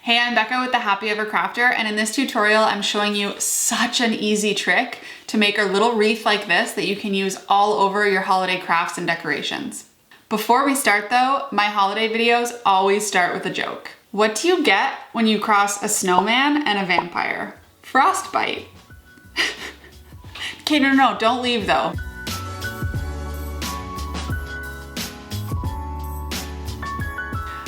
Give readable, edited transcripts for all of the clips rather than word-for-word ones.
Hey, I'm Becca with the Happy Ever Crafter, and in this tutorial I'm showing you such an easy trick to make a little wreath like this that you can use all over your holiday crafts and decorations. Before we start though, my holiday videos always start with a joke. What do you get when you cross a snowman and a vampire? Frostbite. Okay, no, don't leave though.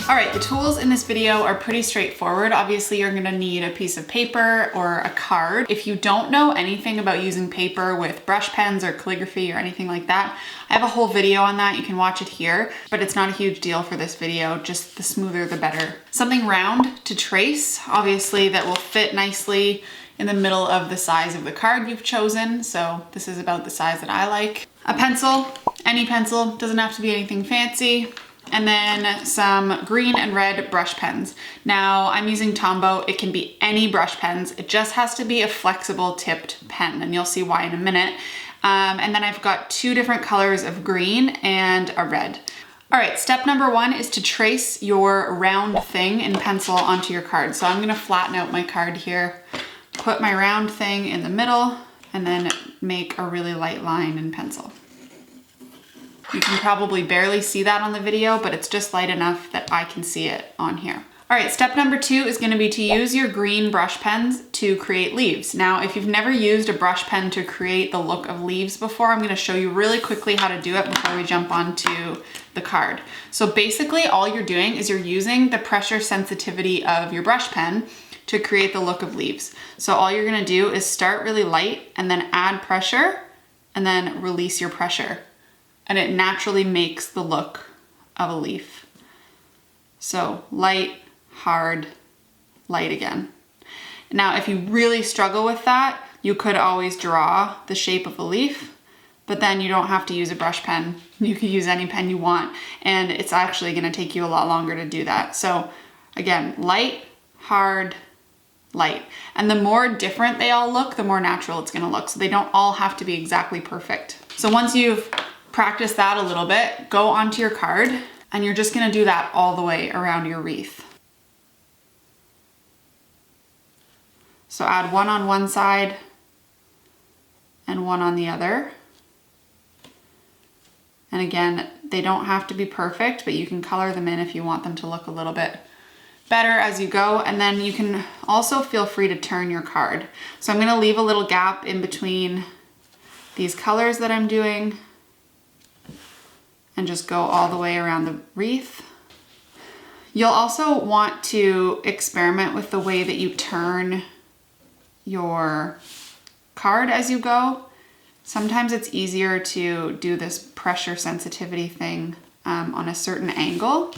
All right, the tools in this video are pretty straightforward. Obviously, you're gonna need a piece of paper or a card. If you don't know anything about using paper with brush pens or calligraphy or anything like that, I have a whole video on that. You can watch it here, but it's not a huge deal for this video. Just the smoother, the better. Something round to trace, obviously, that will fit nicely in the middle of the size of the card you've chosen. So this is about the size that I like. A pencil, any pencil, doesn't have to be anything fancy. And then some green and red brush pens. Now I'm using Tombow. It can be any brush pens. It just has to be a flexible tipped pen, and you'll see why in a minute. And then I've got two different colors of green and a red. All right, step number one is to trace your round thing in pencil onto your card. So I'm gonna flatten out my card here, put my round thing in the middle, and then make a really light line in pencil. You can probably barely see that on the video, but it's just light enough that I can see it on here. All right, step number two is gonna be to use your green brush pens to create leaves. Now, if you've never used a brush pen to create the look of leaves before, I'm gonna show you really quickly how to do it before we jump onto the card. So basically all you're doing is you're using the pressure sensitivity of your brush pen to create the look of leaves. So all you're gonna do is start really light and then add pressure and then release your pressure. And it naturally makes the look of a leaf. So light, hard, light again. Now, if you really struggle with that, you could always draw the shape of a leaf, but then you don't have to use a brush pen. You can use any pen you want, and it's actually gonna take you a lot longer to do that. So again, light, hard, light. And the more different they all look, the more natural it's gonna look. So they don't all have to be exactly perfect. So once you've practice that a little bit, go onto your card, and you're just gonna do that all the way around your wreath. So add one on one side and one on the other. And again, they don't have to be perfect, but you can color them in if you want them to look a little bit better as you go. And then you can also feel free to turn your card. So I'm gonna leave a little gap in between these colors that I'm doing, and just go all the way around the wreath. You'll also want to experiment with the way that you turn your card as you go. Sometimes it's easier to do this pressure sensitivity thing on a certain angle,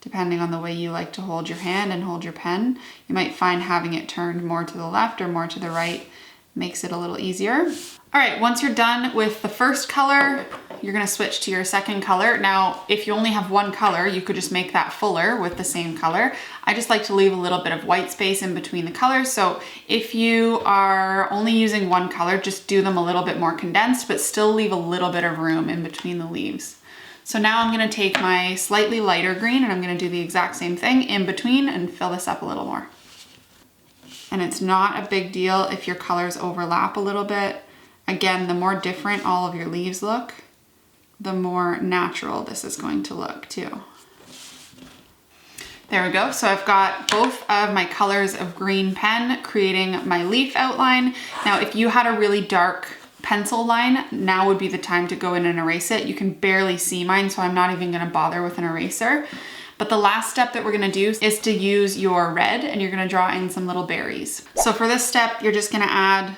depending on the way you like to hold your hand and hold your pen. You might find having it turned more to the left or more to the right makes it a little easier. All right, once you're done with the first color, you're gonna switch to your second color. Now, if you only have one color, you could just make that fuller with the same color. I just like to leave a little bit of white space in between the colors. So if you are only using one color, just do them a little bit more condensed, but still leave a little bit of room in between the leaves. So now I'm gonna take my slightly lighter green and I'm gonna do the exact same thing in between and fill this up a little more. And it's not a big deal if your colors overlap a little bit. Again, the more different all of your leaves look, the more natural this is going to look too. There we go. So I've got both of my colors of green pen creating my leaf outline. Now, if you had a really dark pencil line, now would be the time to go in and erase it. You can barely see mine, so I'm not even gonna bother with an eraser. But the last step that we're gonna do is to use your red, and you're gonna draw in some little berries. So for this step, you're just gonna add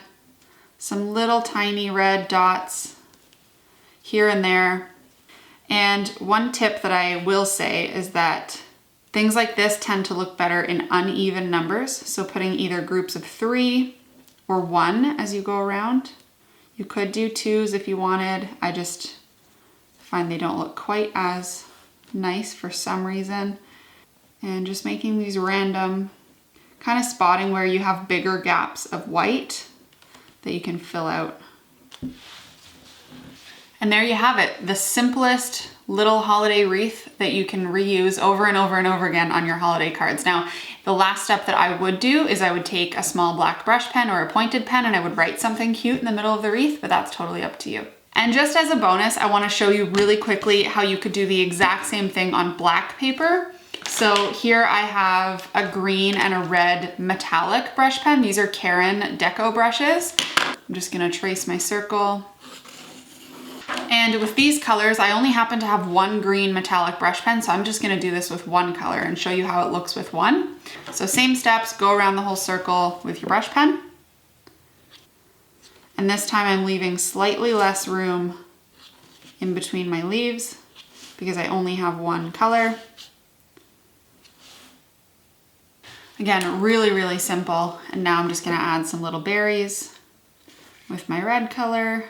some little tiny red dots here and there. And one tip that I will say is that things like this tend to look better in uneven numbers. So putting either groups of 3 or 1 as you go around. You could do 2s if you wanted. I just find they don't look quite as nice for some reason. And just making these random, kind of spotting where you have bigger gaps of white that you can fill out. And there you have it, the simplest little holiday wreath that you can reuse over and over and over again on your holiday cards. Now, the last step that I would do is I would take a small black brush pen or a pointed pen and I would write something cute in the middle of the wreath, but that's totally up to you. And just as a bonus, I want to show you really quickly how you could do the exact same thing on black paper. So here I have a green and a red metallic brush pen. These are Karin Deco brushes. I'm just gonna trace my circle. And with these colors, I only happen to have one green metallic brush pen, so I'm just gonna do this with one color and show you how it looks with one. So same steps, go around the whole circle with your brush pen. And this time I'm leaving slightly less room in between my leaves because I only have one color. Again, really, really simple. And now I'm just gonna add some little berries with my red color.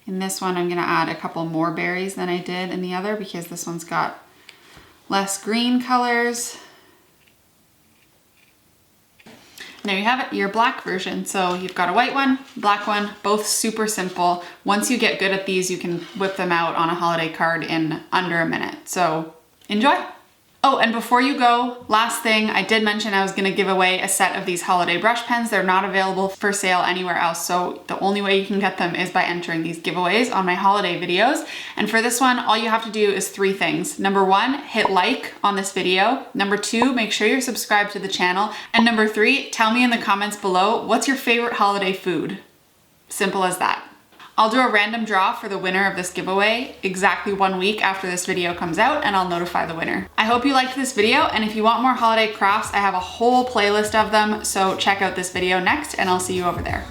In this one, I'm gonna add a couple more berries than I did in the other because this one's got less green colors. And there you have it, your black version. So you've got a white one, black one, both super simple. Once you get good at these, you can whip them out on a holiday card in under a minute. So enjoy. Oh, and before you go, last thing, I did mention I was gonna give away a set of these holiday brush pens. They're not available for sale anywhere else, so the only way you can get them is by entering these giveaways on my holiday videos. And for this one, all you have to do is 3 things. Number 1, hit like on this video. Number 2, make sure you're subscribed to the channel. And number 3, tell me in the comments below, what's your favorite holiday food? Simple as that. I'll do a random draw for the winner of this giveaway exactly 1 week after this video comes out, and I'll notify the winner. I hope you liked this video, and if you want more holiday crafts, I have a whole playlist of them, so check out this video next, and I'll see you over there.